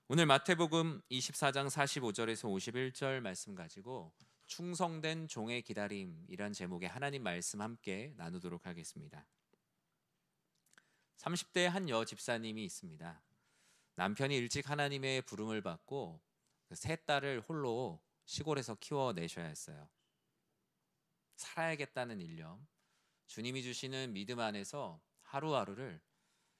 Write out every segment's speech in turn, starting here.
오늘 마태복음 24장 45절에서 51절 말씀 가지고 충성된 종의 기다림이란 제목의 하나님 말씀 함께 나누도록 하겠습니다. 30대 한 여 집사님이 있습니다. 남편이 일찍 하나님의 부름을 받고 세 딸을 홀로 시골에서 키워내셔야 했어요. 살아야겠다는 일념, 주님이 주시는 믿음 안에서 하루하루를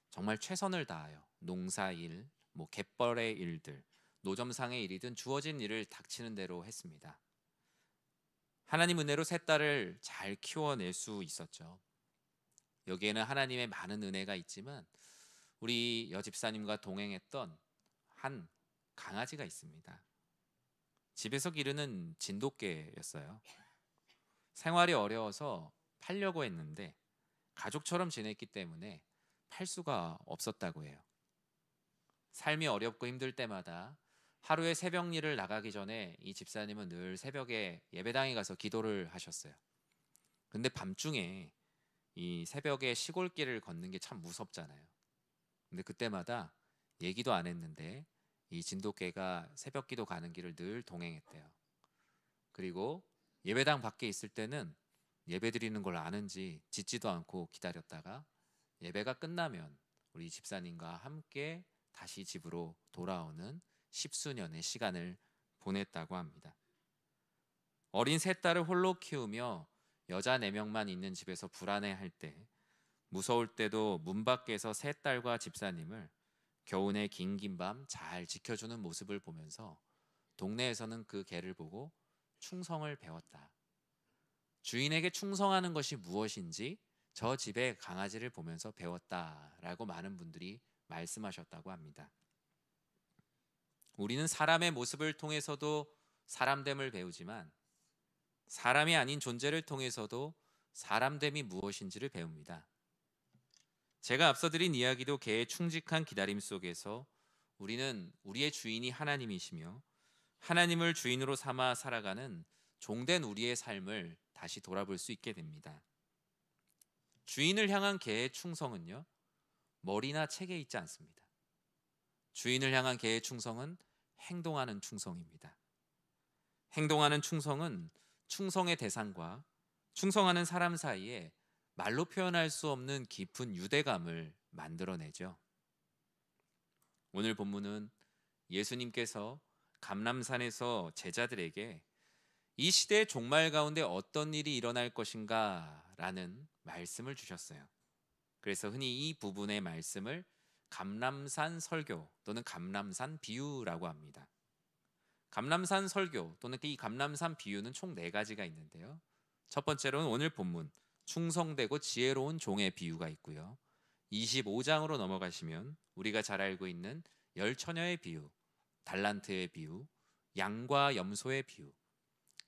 정말 최선을 다하여 농사일, 갯벌의 일들, 노점상의 일이든 주어진 일을 닥치는 대로 했습니다. 하나님 은혜로 세 딸을 잘 키워낼 수 있었죠. 여기에는 하나님의 많은 은혜가 있지만 우리 여집사님과 동행했던 한 강아지가 있습니다. 집에서 기르는 진돗개였어요. 생활이 어려워서 팔려고 했는데 가족처럼 지냈기 때문에 팔 수가 없었다고 해요. 삶이 어렵고 힘들 때마다 하루에 새벽 일을 나가기 전에 이 집사님은 늘 새벽에 예배당에 가서 기도를 하셨어요. 근데 밤중에 이 새벽에 시골길을 걷는 게 참 무섭잖아요. 근데 그때마다 얘기도 안 했는데 이 진돗개가 새벽 기도 가는 길을 늘 동행했대요. 그리고 예배당 밖에 있을 때는 예배 드리는 걸 아는지 짖지도 않고 기다렸다가 예배가 끝나면 우리 집사님과 함께 다시 집으로 돌아오는 십수년의 시간을 보냈다고 합니다. 어린 세 딸을 홀로 키우며 여자 4명만 있는 집에서 불안해할 때, 무서울 때도 문 밖에서 세 딸과 집사님을 겨우내 긴긴 밤 잘 지켜주는 모습을 보면서 동네에서는 그 개를 보고 충성을 배웠다. 주인에게 충성하는 것이 무엇인지 저 집의 강아지를 보면서 배웠다라고 많은 분들이 말씀하셨다고 합니다. 우리는 사람의 모습을 통해서도 사람됨을 배우지만 사람이 아닌 존재를 통해서도 사람됨이 무엇인지를 배웁니다. 제가 앞서 드린 이야기도 개의 충직한 기다림 속에서 우리는 우리의 주인이 하나님이시며 하나님을 주인으로 삼아 살아가는 종된 우리의 삶을 다시 돌아볼 수 있게 됩니다. 주인을 향한 개의 충성은요, 머리나 책에 있지 않습니다. 주인을 향한 개의 충성은 행동하는 충성입니다. 행동하는 충성은 충성의 대상과 충성하는 사람 사이에 말로 표현할 수 없는 깊은 유대감을 만들어내죠. 오늘 본문은 예수님께서 감람산에서 제자들에게 이 시대의 종말 가운데 어떤 일이 일어날 것인가 라는 말씀을 주셨어요. 그래서 흔히 이 부분의 말씀을 감람산 설교 또는 감람산 비유라고 합니다. 감람산 설교 또는 이 감람산 비유는 총 4가지가 있는데요. 첫 번째로는 오늘 본문 충성되고 지혜로운 종의 비유가 있고요. 25장으로 넘어가시면 우리가 잘 알고 있는 열처녀의 비유, 달란트의 비유, 양과 염소의 비유,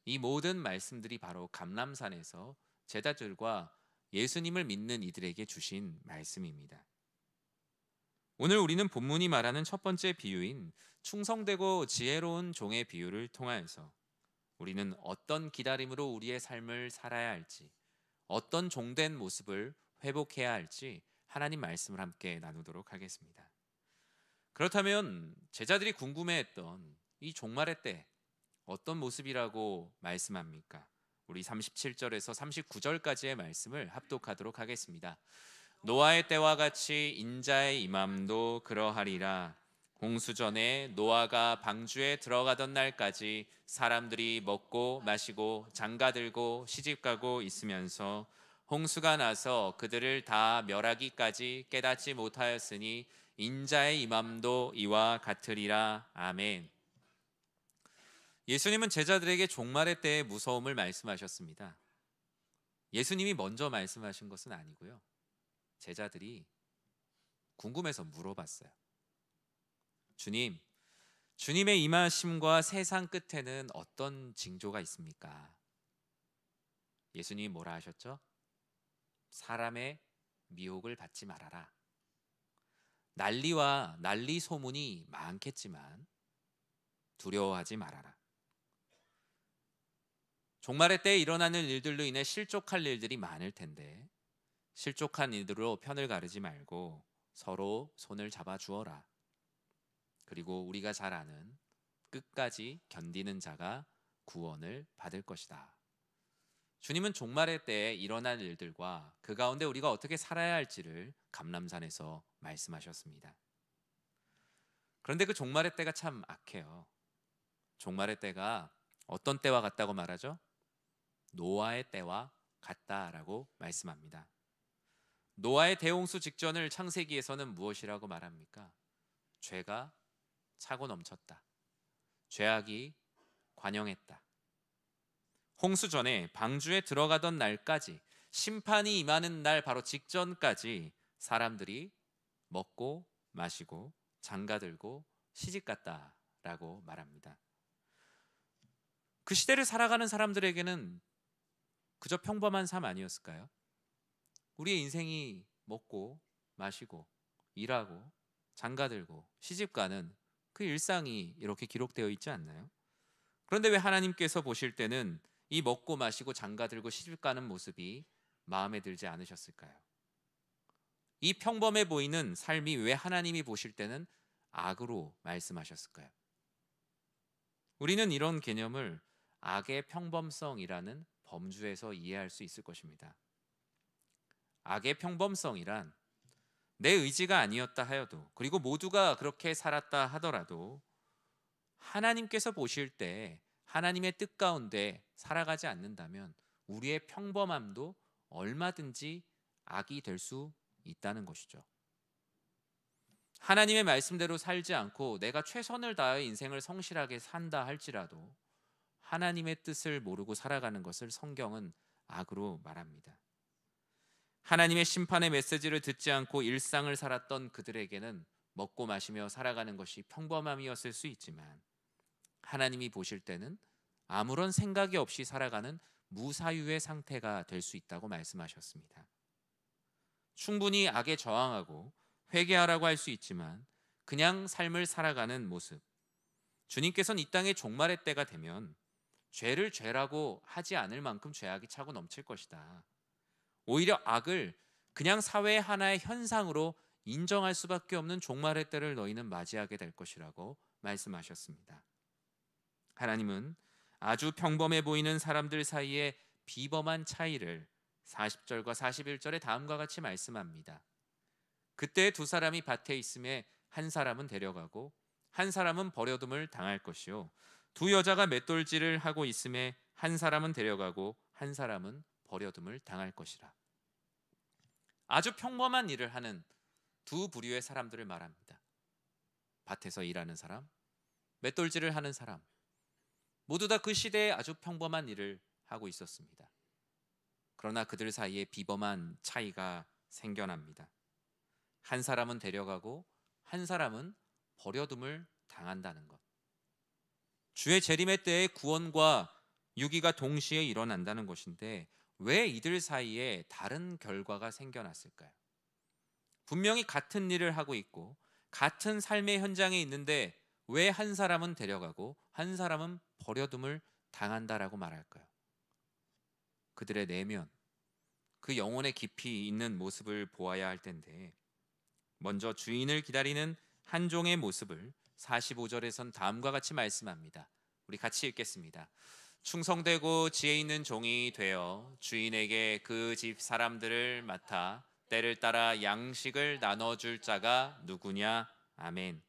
이 모든 말씀들이 바로 감람산에서 제자들과 예수님을 믿는 이들에게 주신 말씀입니다. 오늘 우리는 본문이 말하는 첫 번째 비유인 충성되고 지혜로운 종의 비유를 통하여서 우리는 어떤 기다림으로 우리의 삶을 살아야 할지, 어떤 종된 모습을 회복해야 할지 하나님 말씀을 함께 나누도록 하겠습니다. 그렇다면 제자들이 궁금해했던 이 종말의 때 어떤 모습이라고 말씀합니까? 우리 37절에서 39절까지의 말씀을 합독하도록 하겠습니다. 노아의 때와 같이 인자의 임함도 그러하리라. 홍수전에 노아가 방주에 들어가던 날까지 사람들이 먹고 마시고 장가들고 시집가고 있으면서 홍수가 나서 그들을 다 멸하기까지 깨닫지 못하였으니 인자의 임함도 이와 같으리라. 아멘. 예수님은 제자들에게 종말의 때의 무서움을 말씀하셨습니다. 예수님이 먼저 말씀하신 것은 아니고요. 제자들이 궁금해서 물어봤어요. 주님, 주님의 임하심과 세상 끝에는 어떤 징조가 있습니까? 예수님이 뭐라 하셨죠? 사람의 미혹을 받지 말아라. 난리 소문이 많겠지만 두려워하지 말아라. 종말의 때에 일어나는 일들로 인해 실족할 일들이 많을 텐데 실족한 이들로 편을 가르지 말고 서로 손을 잡아 주어라. 그리고 우리가 잘 아는 끝까지 견디는 자가 구원을 받을 것이다. 주님은 종말의 때에 일어날 일들과 그 가운데 우리가 어떻게 살아야 할지를 감람산에서 말씀하셨습니다. 그런데 그 종말의 때가 참 악해요. 종말의 때가 어떤 때와 같다고 말하죠? 노아의 때와 같다라고 말씀합니다. 노아의 대홍수 직전을 창세기에서는 무엇이라고 말합니까? 죄가 차고 넘쳤다. 죄악이 관영했다. 홍수 전에 방주에 들어가던 날까지, 심판이 임하는 날 바로 직전까지 사람들이 먹고 마시고 장가들고 시집갔다라고 말합니다. 그 시대를 살아가는 사람들에게는 그저 평범한 삶 아니었을까요? 우리의 인생이 먹고 마시고 일하고 장가들고 시집가는 그 일상이 이렇게 기록되어 있지 않나요? 그런데 왜 하나님께서 보실 때는 이 먹고 마시고 장가들고 시집가는 모습이 마음에 들지 않으셨을까요? 이 평범해 보이는 삶이 왜 하나님이 보실 때는 악으로 말씀하셨을까요? 우리는 이런 개념을 악의 평범성이라는 범주에서 이해할 수 있을 것입니다. 악의 평범성이란 내 의지가 아니었다 하여도, 그리고 모두가 그렇게 살았다 하더라도 하나님께서 보실 때 하나님의 뜻 가운데 살아가지 않는다면 우리의 평범함도 얼마든지 악이 될 수 있다는 것이죠. 하나님의 말씀대로 살지 않고 내가 최선을 다해 인생을 성실하게 산다 할지라도 하나님의 뜻을 모르고 살아가는 것을 성경은 악으로 말합니다. 하나님의 심판의 메시지를 듣지 않고 일상을 살았던 그들에게는 먹고 마시며 살아가는 것이 평범함이었을 수 있지만, 하나님이 보실 때는 아무런 생각이 없이 살아가는 무사유의 상태가 될 수 있다고 말씀하셨습니다. 충분히 악에 저항하고 회개하라고 할 수 있지만 그냥 삶을 살아가는 모습, 주님께서는 이 땅의 종말의 때가 되면 죄를 죄라고 하지 않을 만큼 죄악이 차고 넘칠 것이다. 오히려 악을 그냥 사회의 하나의 현상으로 인정할 수밖에 없는 종말의 때를 너희는 맞이하게 될 것이라고 말씀하셨습니다. 하나님은 아주 평범해 보이는 사람들 사이에 비범한 차이를 40절과 41절에 다음과 같이 말씀합니다. 그때 두 사람이 밭에 있음에 한 사람은 데려가고 한 사람은 버려둠을 당할 것이요, 두 여자가 맷돌질을 하고 있음에 한 사람은 데려가고 한 사람은 버려둠을 당할 것이라. 아주 평범한 일을 하는 두 부류의 사람들을 말합니다. 밭에서 일하는 사람, 맷돌질을 하는 사람, 모두 다 그 시대에 아주 평범한 일을 하고 있었습니다. 그러나 그들 사이에 비범한 차이가 생겨납니다. 한 사람은 데려가고 한 사람은 버려둠을 당한다는 것. 주의 재림의 때에 구원과 유기가 동시에 일어난다는 것인데 왜 이들 사이에 다른 결과가 생겨났을까요? 분명히 같은 일을 하고 있고 같은 삶의 현장에 있는데 왜 한 사람은 데려가고 한 사람은 버려둠을 당한다라고 말할까요? 그들의 내면, 그 영혼의 깊이 있는 모습을 보아야 할 텐데, 먼저 주인을 기다리는 한 종의 모습을 45절에선 다음과 같이 말씀합니다. 우리 같이 읽겠습니다. 충성되고 지혜 있는 종이 되어 주인에게 그 집 사람들을 맡아 때를 따라 양식을 나눠줄 자가 누구냐? 아멘.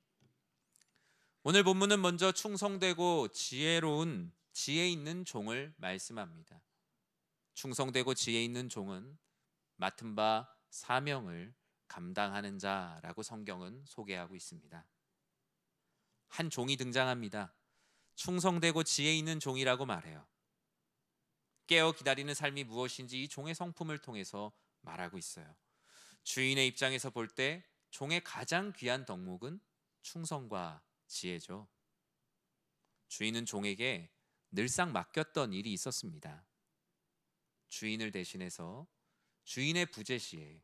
오늘 본문은 먼저 충성되고 지혜로운 지혜 있는 종을 말씀합니다. 충성되고 지혜 있는 종은 맡은 바 사명을 감당하는 자라고 성경은 소개하고 있습니다. 한 종이 등장합니다. 충성되고 지혜 있는 종이라고 말해요. 깨어 기다리는 삶이 무엇인지 이 종의 성품을 통해서 말하고 있어요. 주인의 입장에서 볼 때 종의 가장 귀한 덕목은 충성과 지혜죠. 주인은 종에게 늘상 맡겼던 일이 있었습니다. 주인을 대신해서 주인의 부재 시에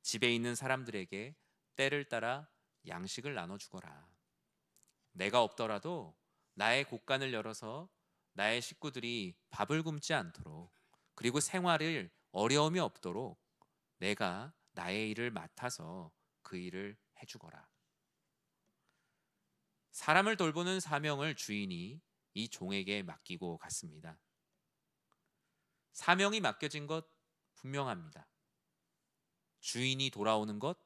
집에 있는 사람들에게 때를 따라 양식을 나눠주거라. 내가 없더라도 나의 곳간을 열어서 나의 식구들이 밥을 굶지 않도록, 그리고 생활을 어려움이 없도록 내가 나의 일을 맡아서 그 일을 해주거라. 사람을 돌보는 사명을 주인이 이 종에게 맡기고 갔습니다. 사명이 맡겨진 것 분명합니다. 주인이 돌아오는 것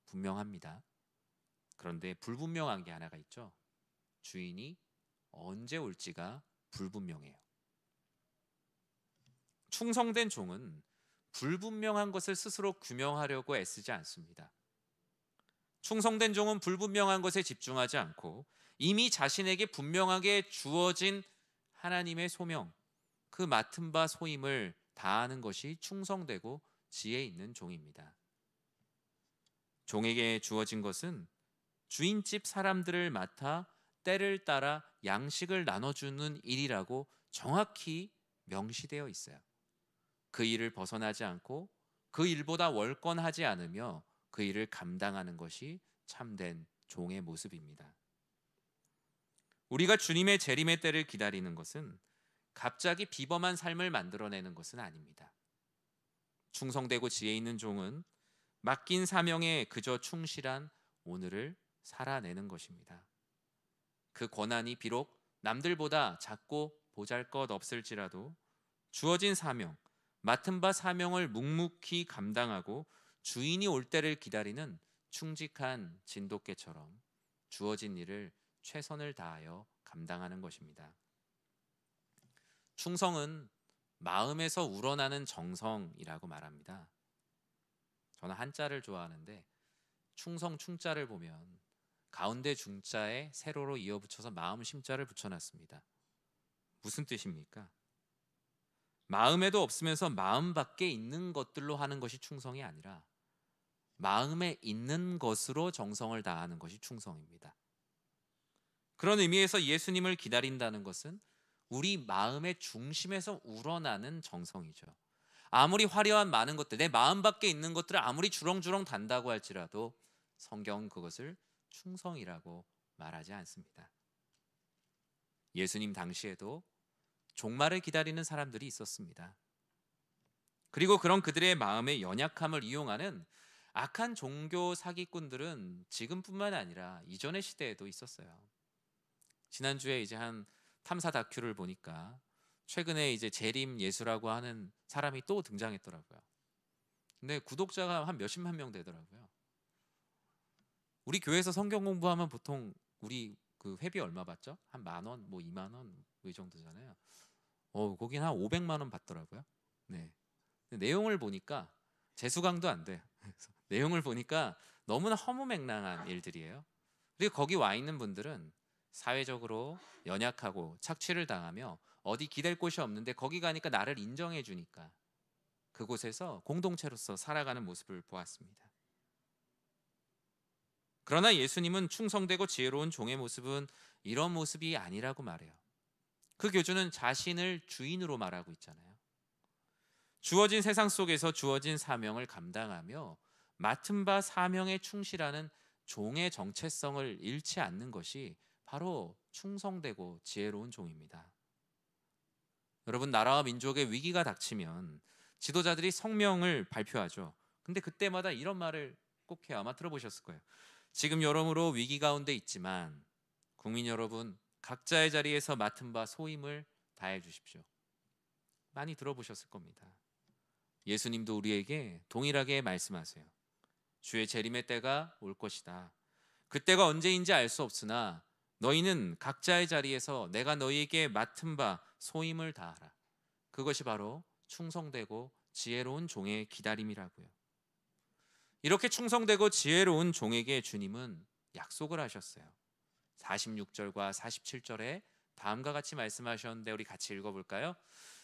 분명합니다. 그런데 불분명한 게 하나가 있죠. 주인이 언제 올지가 불분명해요. 충성된 종은 불분명한 것을 스스로 규명하려고 애쓰지 않습니다. 충성된 종은 불분명한 것에 집중하지 않고 이미 자신에게 분명하게 주어진 하나님의 소명, 그 맡은 바 소임을 다하는 것이 충성되고 지혜 있는 종입니다. 종에게 주어진 것은 주인집 사람들을 맡아 때를 따라 양식을 나눠주는 일이라고 정확히 명시되어 있어요. 그 일을 벗어나지 않고 그 일보다 월권하지 않으며 그 일을 감당하는 것이 참된 종의 모습입니다. 우리가 주님의 재림의 때를 기다리는 것은 갑자기 비범한 삶을 만들어내는 것은 아닙니다. 충성되고 지혜 있는 종은 맡긴 사명에 그저 충실한 오늘을 살아내는 것입니다. 그 권한이 비록 남들보다 작고 보잘것없을지라도 주어진 사명, 맡은 바 사명을 묵묵히 감당하고 주인이 올 때를 기다리는 충직한 진돗개처럼 주어진 일을 최선을 다하여 감당하는 것입니다. 충성은 마음에서 우러나는 정성이라고 말합니다. 저는 한자를 좋아하는데 충성 충자를 보면 가운데 중자에 세로로 이어붙여서 마음 심자를 붙여놨습니다. 무슨 뜻입니까? 마음에도 없으면서 마음 밖에 있는 것들로 하는 것이 충성이 아니라 마음에 있는 것으로 정성을 다하는 것이 충성입니다. 그런 의미에서 예수님을 기다린다는 것은 우리 마음의 중심에서 우러나는 정성이죠. 아무리 화려한 많은 것들, 내 마음 밖에 있는 것들을 아무리 주렁주렁 단다고 할지라도 성경은 그것을 충성이라고 말하지 않습니다. 예수님 당시에도 종말을 기다리는 사람들이 있었습니다. 그리고 그런 그들의 마음의 연약함을 이용하는 악한 종교 사기꾼들은 지금뿐만 아니라 이전의 시대에도 있었어요. 지난주에 이제 한 탐사 다큐를 보니까 최근에 이제 재림 예수라고 하는 사람이 또 등장했더라고요. 근데 구독자가 한 몇십만 명 되더라고요. 우리 교회에서 성경 공부하면 보통 우리 그 회비 얼마 받죠? 한 10,000원, 뭐 20,000원 이 정도잖아요. 거긴 한 500만 원 받더라고요. 네. 근데 내용을 보니까 재수강도 안 돼요. 그래서 내용을 보니까 너무나 허무맹랑한 일들이에요. 그리고 거기 와 있는 분들은 사회적으로 연약하고 착취를 당하며 어디 기댈 곳이 없는데 거기 가니까 나를 인정해 주니까 그곳에서 공동체로서 살아가는 모습을 보았습니다. 그러나 예수님은 충성되고 지혜로운 종의 모습은 이런 모습이 아니라고 말해요. 그 교주는 자신을 주인으로 말하고 있잖아요. 주어진 세상 속에서 주어진 사명을 감당하며 맡은 바 사명에 충실하는 종의 정체성을 잃지 않는 것이 바로 충성되고 지혜로운 종입니다. 여러분, 나라와 민족의 위기가 닥치면 지도자들이 성명을 발표하죠. 근데 그때마다 이런 말을 꼭 해요. 아마 들어보셨을 거예요. 지금 여러모로 위기 가운데 있지만 국민 여러분, 각자의 자리에서 맡은 바 소임을 다해 주십시오. 많이 들어보셨을 겁니다. 예수님도 우리에게 동일하게 말씀하세요. 주의 재림의 때가 올 것이다. 그때가 언제인지 알 수 없으나 너희는 각자의 자리에서 내가 너희에게 맡은 바 소임을 다하라. 그것이 바로 충성되고 지혜로운 종의 기다림이라고요. 이렇게 충성되고 지혜로운 종에게 주님은 약속을 하셨어요. 46절과 47절에 다음과 같이 말씀하셨는데 우리 같이 읽어볼까요?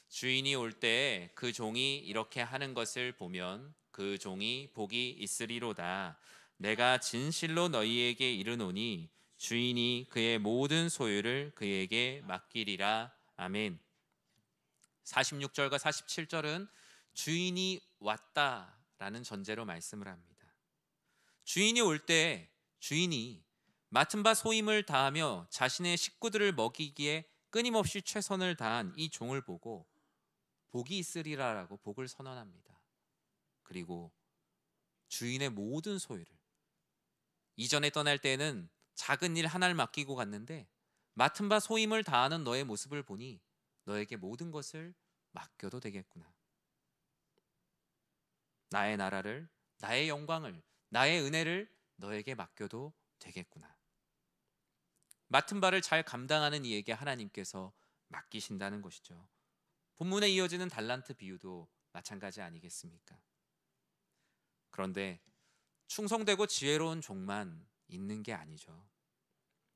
주인이 올 때 그 종이 이렇게 하는 것을 보면 그 종이 복이 있으리로다. 내가 진실로 너희에게 이르노니 주인이 그의 모든 소유를 그에게 맡기리라. 아멘. 46절과 47절은 주인이 왔다라는 전제로 말씀을 합니다. 주인이 올 때 주인이 맡은 바 소임을 다하며 자신의 식구들을 먹이기에 끊임없이 최선을 다한 이 종을 보고 복이 있으리라라고 복을 선언합니다. 그리고 주인의 모든 소유를, 이전에 떠날 때는 작은 일 하나를 맡기고 갔는데 맡은 바 소임을 다하는 너의 모습을 보니 너에게 모든 것을 맡겨도 되겠구나. 나의 나라를, 나의 영광을, 나의 은혜를 너에게 맡겨도 되겠구나. 맡은 바를 잘 감당하는 이에게 하나님께서 맡기신다는 것이죠. 본문에 이어지는 달란트 비유도 마찬가지 아니겠습니까? 그런데 충성되고 지혜로운 종만 있는 게 아니죠.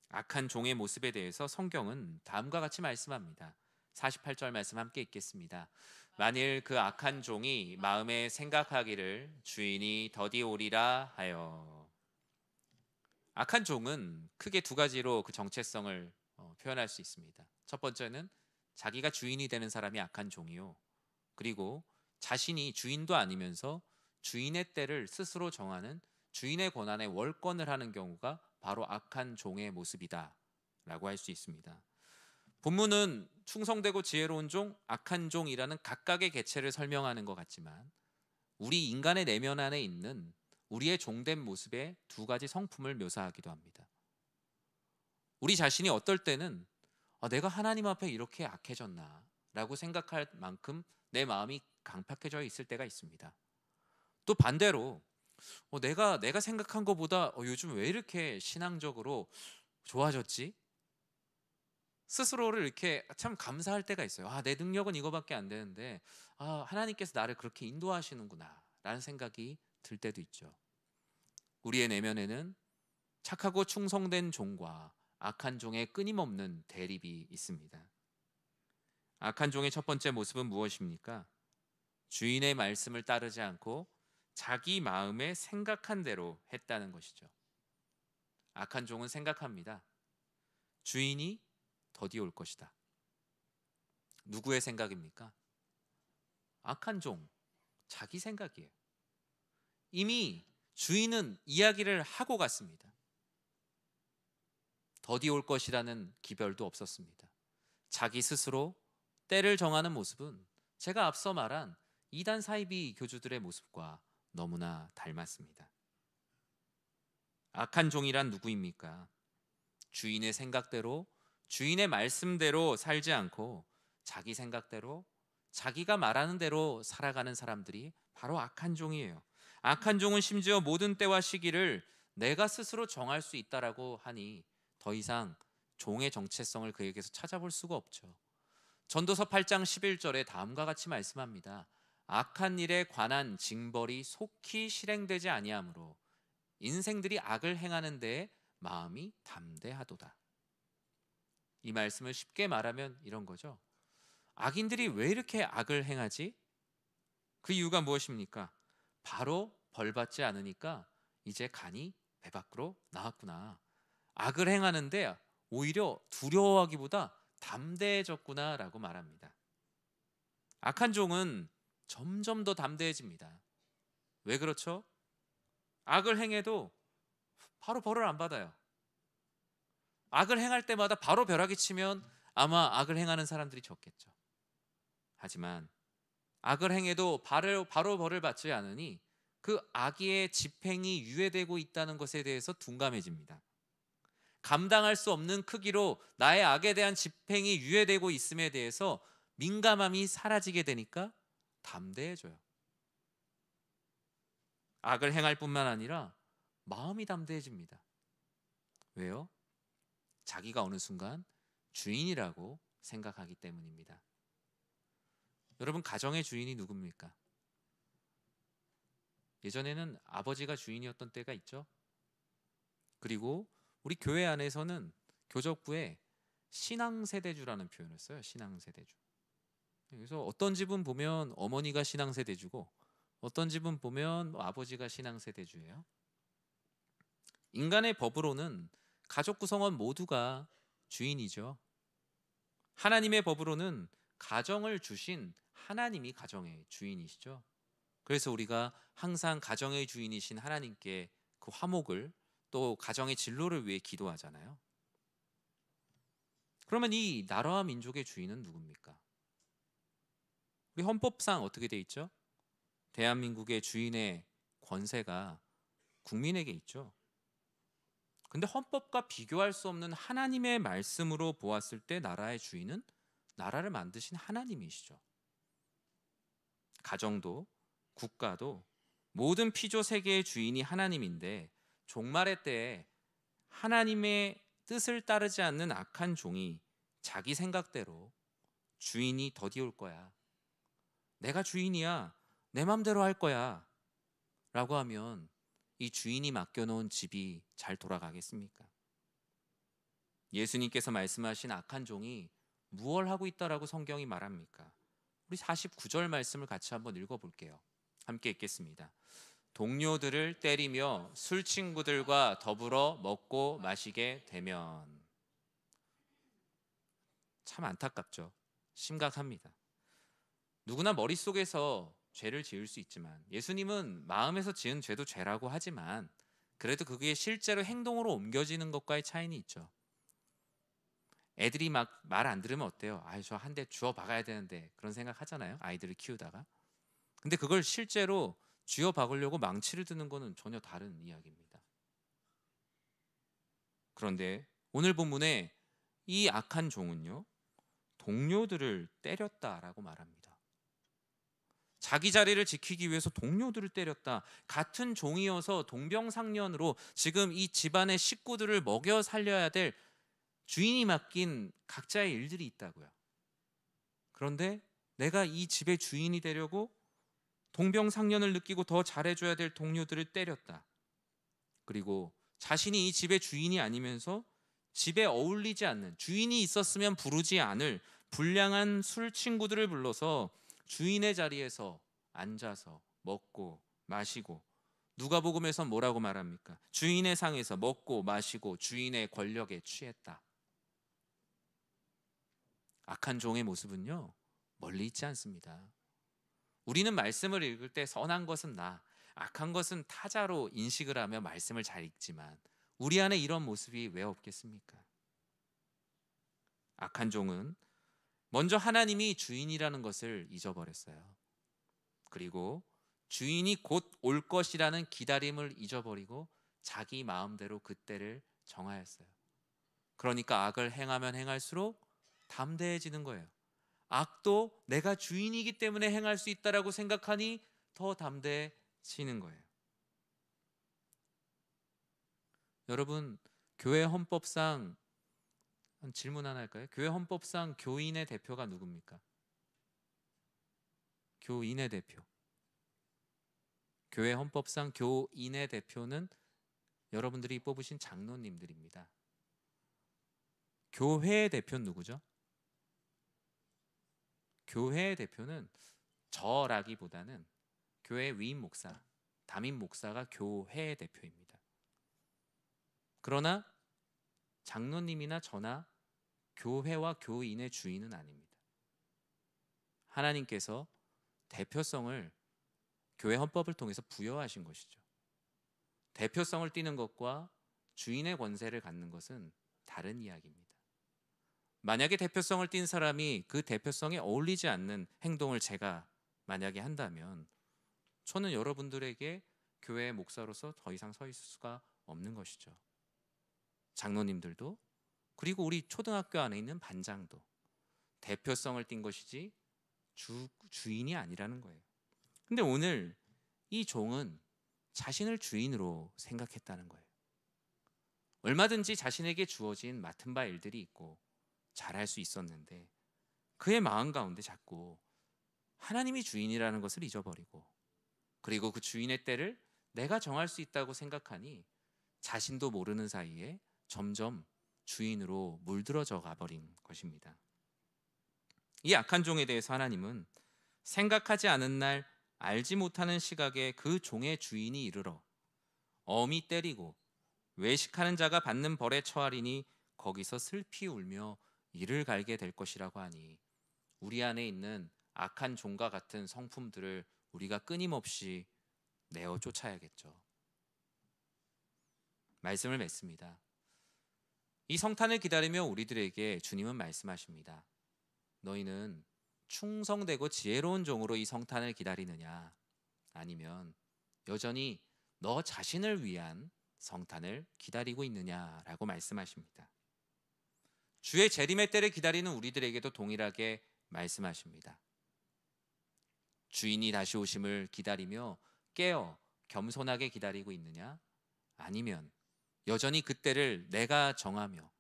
악한 종의 모습에 대해서 성경은 다음과 같이 말씀합니다. 48절 말씀 함께 읽겠습니다. 만일 그 악한 종이 마음에 생각하기를 주인이 더디 오리라 하여. 악한 종은 크게 두 가지로 그 정체성을 표현할 수 있습니다. 첫 번째는 자기가 주인이 되는 사람이 악한 종이요. 그리고 자신이 주인도 아니면서 주인의 때를 스스로 정하는 주인의 권한에 월권을 하는 경우가 바로 악한 종의 모습이다 라고 할 수 있습니다. 본문은 충성되고 지혜로운 종, 악한 종이라는 각각의 개체를 설명하는 것 같지만 우리 인간의 내면 안에 있는 우리의 종된 모습의 두 가지 성품을 묘사하기도 합니다. 우리 자신이 어떨 때는 내가 하나님 앞에 이렇게 악해졌나 라고 생각할 만큼 내 마음이 강팍해져 있을 때가 있습니다. 또 반대로 내가 생각한 것보다 요즘 왜 이렇게 신앙적으로 좋아졌지? 스스로를 이렇게 참 감사할 때가 있어요. 내 능력은 이거밖에 안 되는데 하나님께서 나를 그렇게 인도하시는구나 라는 생각이 들 때도 있죠. 우리의 내면에는 착하고 충성된 종과 악한 종의 끊임없는 대립이 있습니다. 악한 종의 첫 번째 모습은 무엇입니까? 주인의 말씀을 따르지 않고 자기 마음에 생각한 대로 했다는 것이죠. 악한 종은 생각합니다. 주인이 더디 올 것이다. 누구의 생각입니까? 악한 종, 자기 생각이에요. 이미 주인은 이야기를 하고 갔습니다. 더디 올 것이라는 기별도 없었습니다. 자기 스스로 때를 정하는 모습은 제가 앞서 말한 이단 사이비 교주들의 모습과 너무나 닮았습니다. 악한 종이란 누구입니까? 주인의 생각대로, 주인의 말씀대로 살지 않고 자기 생각대로, 자기가 말하는 대로 살아가는 사람들이 바로 악한 종이에요. 악한 종은 심지어 모든 때와 시기를 내가 스스로 정할 수 있다라고 하니 더 이상 종의 정체성을 그에게서 찾아볼 수가 없죠. 전도서 8장 11절에 다음과 같이 말씀합니다. 악한 일에 관한 징벌이 속히 실행되지 아니하므로 인생들이 악을 행하는 데에 마음이 담대하도다. 이 말씀을 쉽게 말하면 이런 거죠. 악인들이 왜 이렇게 악을 행하지? 그 이유가 무엇입니까? 바로 벌받지 않으니까 이제 간이 배 밖으로 나왔구나. 악을 행하는데 오히려 두려워하기보다 담대해졌구나 라고 말합니다. 악한 종은 점점 더 담대해집니다. 왜 그렇죠? 악을 행해도 바로 벌을 안 받아요. 악을 행할 때마다 바로 벼락이 치면 아마 악을 행하는 사람들이 적겠죠. 하지만 악을 행해도 바로 벌을 받지 않으니 그 악의 집행이 유예되고 있다는 것에 대해서 둔감해집니다. 감당할 수 없는 크기로 나의 악에 대한 집행이 유예되고 있음에 대해서 민감함이 사라지게 되니까 담대해져요. 악을 행할 뿐만 아니라 마음이 담대해집니다. 왜요? 자기가 어느 순간 주인이라고 생각하기 때문입니다. 여러분, 가정의 주인이 누굽니까? 예전에는 아버지가 주인이었던 때가 있죠. 그리고 우리 교회 안에서는 교적부에 신앙세대주라는 표현을 써요. 신앙세대주. 그래서 어떤 집은 보면 어머니가 신앙세대주고 어떤 집은 보면 아버지가 신앙세대주예요. 인간의 법으로는 가족 구성원 모두가 주인이죠. 하나님의 법으로는 가정을 주신 하나님이 가정의 주인이시죠. 그래서 우리가 항상 가정의 주인이신 하나님께 그 화목을 또 가정의 진로를 위해 기도하잖아요. 그러면 이 나라와 민족의 주인은 누굽니까? 우리 헌법상 어떻게 돼 있죠? 대한민국의 주인의 권세가 국민에게 있죠. 근데 헌법과 비교할 수 없는 하나님의 말씀으로 보았을 때 나라의 주인은 나라를 만드신 하나님이시죠. 가정도 국가도 모든 피조 세계의 주인이 하나님인데 종말의 때에 하나님의 뜻을 따르지 않는 악한 종이 자기 생각대로 주인이 더디올 거야. 내가 주인이야. 내 맘대로 할 거야. 라고 하면 이 주인이 맡겨놓은 집이 잘 돌아가겠습니까? 예수님께서 말씀하신 악한 종이 무엇을 하고 있다라고 성경이 말합니까? 우리 49절 말씀을 같이 한번 읽어볼게요. 함께 읽겠습니다. 동료들을 때리며 술 친구들과 더불어 먹고 마시게 되면. 참 안타깝죠. 심각합니다. 누구나 머릿속에서 죄를 지을 수 있지만 예수님은 마음에서 지은 죄도 죄라고 하지만 그래도 그게 실제로 행동으로 옮겨지는 것과의 차이는 있죠. 애들이 막 말 안 들으면 어때요? 아, 저 한 대 주워 박아야 되는데 그런 생각 하잖아요. 아이들을 키우다가. 근데 그걸 실제로 쥐어 박으려고 망치를 드는 거는 전혀 다른 이야기입니다. 그런데 오늘 본문에 이 악한 종은요, 동료들을 때렸다라고 말합니다. 자기 자리를 지키기 위해서 동료들을 때렸다. 같은 종이어서 동병상련으로 지금 이 집안의 식구들을 먹여 살려야 될 주인이 맡긴 각자의 일들이 있다고요. 그런데 내가 이 집의 주인이 되려고 동병상련을 느끼고 더 잘해줘야 될 동료들을 때렸다. 그리고 자신이 이 집의 주인이 아니면서 집에 어울리지 않는, 주인이 있었으면 부르지 않을 불량한 술 친구들을 불러서 주인의 자리에서 앉아서 먹고 마시고, 누가복음에서 뭐라고 말합니까? 주인의 상에서 먹고 마시고 주인의 권력에 취했다. 악한 종의 모습은요, 멀리 있지 않습니다. 우리는 말씀을 읽을 때 선한 것은 나, 악한 것은 타자로 인식을 하며 말씀을 잘 읽지만 우리 안에 이런 모습이 왜 없겠습니까? 악한 종은 먼저 하나님이 주인이라는 것을 잊어버렸어요. 그리고 주인이 곧 올 것이라는 기다림을 잊어버리고 자기 마음대로 그때를 정하였어요. 그러니까 악을 행하면 행할수록 담대해지는 거예요. 악도 내가 주인이기 때문에 행할 수 있다라고 생각하니 더 담대해지는 거예요. 여러분, 교회 헌법상 질문 하나 할까요? 교회 헌법상 교인의 대표가 누굽니까? 교인의 대표. 교회 헌법상 교인의 대표는 여러분들이 뽑으신 장로님들입니다. 교회의 대표는 누구죠? 교회의 대표는 저라기보다는 교회 위임 목사, 담임 목사가 교회의 대표입니다. 그러나 장로님이나 저나 교회와 교인의 주인은 아닙니다. 하나님께서 대표성을 교회 헌법을 통해서 부여하신 것이죠. 대표성을 띠는 것과 주인의 권세를 갖는 것은 다른 이야기입니다. 만약에 대표성을 띈 사람이 그 대표성에 어울리지 않는 행동을 제가 만약에 한다면 저는 여러분들에게 교회의 목사로서 더 이상 서 있을 수가 없는 것이죠. 장로님들도, 그리고 우리 초등학교 안에 있는 반장도 대표성을 띈 것이지 주인이 아니라는 거예요. 근데 오늘 이 종은 자신을 주인으로 생각했다는 거예요. 얼마든지 자신에게 주어진 맡은 바 일들이 있고 잘할 수 있었는데 그의 마음 가운데 자꾸 하나님이 주인이라는 것을 잊어버리고, 그리고 그 주인의 때를 내가 정할 수 있다고 생각하니 자신도 모르는 사이에 점점 주인으로 물들어져 가버린 것입니다. 이 악한 종에 대해서 하나님은 생각하지 않은 날 알지 못하는 시각에 그 종의 주인이 이르러 엄히 때리고 외식하는 자가 받는 벌에 처하리니 거기서 슬피 울며 이를 갈게 될 것이라고 하니, 우리 안에 있는 악한 종과 같은 성품들을 우리가 끊임없이 내어 쫓아야겠죠. 말씀을 맺습니다. 이 성탄을 기다리며 우리들에게 주님은 말씀하십니다. 너희는 충성되고 지혜로운 종으로 이 성탄을 기다리느냐, 아니면 여전히 너 자신을 위한 성탄을 기다리고 있느냐라고 말씀하십니다. 주의 재림의 때를 기다리는 우리들에게도 동일하게 말씀하십니다. 주인이 다시 오심을 기다리며 깨어 겸손하게 기다리고 있느냐? 아니면 여전히 그때를 내가 정하며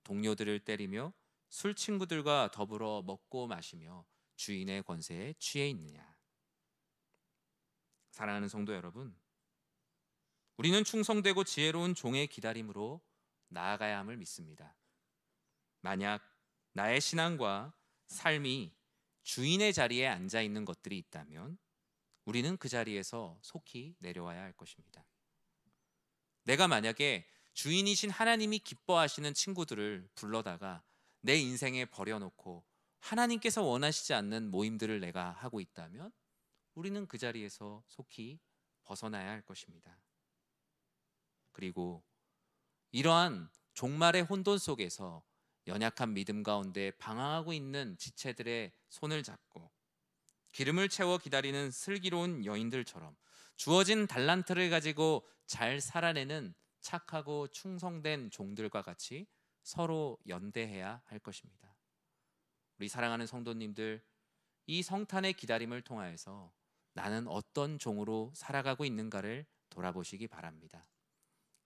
동료들을 때리며 술 친구들과 더불어 먹고 마시며 주인의 권세에 취해 있느냐? 사랑하는 성도 여러분, 우리는 충성되고 지혜로운 종의 기다림으로 나아가야 함을 믿습니다. 만약 나의 신앙과 삶이 주인의 자리에 앉아 있는 것들이 있다면 우리는 그 자리에서 속히 내려와야 할 것입니다. 내가 만약에 주인이신 하나님이 기뻐하시는 친구들을 불러다가 내 인생에 버려놓고 하나님께서 원하시지 않는 모임들을 내가 하고 있다면 우리는 그 자리에서 속히 벗어나야 할 것입니다. 그리고 이러한 종말의 혼돈 속에서 연약한 믿음 가운데 방황하고 있는 지체들의 손을 잡고 기름을 채워 기다리는 슬기로운 여인들처럼 주어진 달란트를 가지고 잘 살아내는 착하고 충성된 종들과 같이 서로 연대해야 할 것입니다. 우리 사랑하는 성도님들, 이 성탄의 기다림을 통하여서 나는 어떤 종으로 살아가고 있는가를 돌아보시기 바랍니다.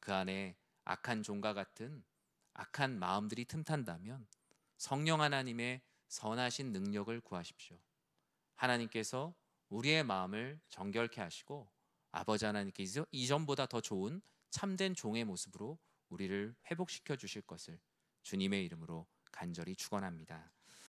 그 안에 악한 종과 같은 악한 마음들이 틈탄다면 성령 하나님의 선하신 능력을 구하십시오. 하나님께서 우리의 마음을 정결케 하시고 아버지 하나님께서 이전보다 더 좋은 참된 종의 모습으로 우리를 회복시켜 주실 것을 주님의 이름으로 간절히 축원합니다.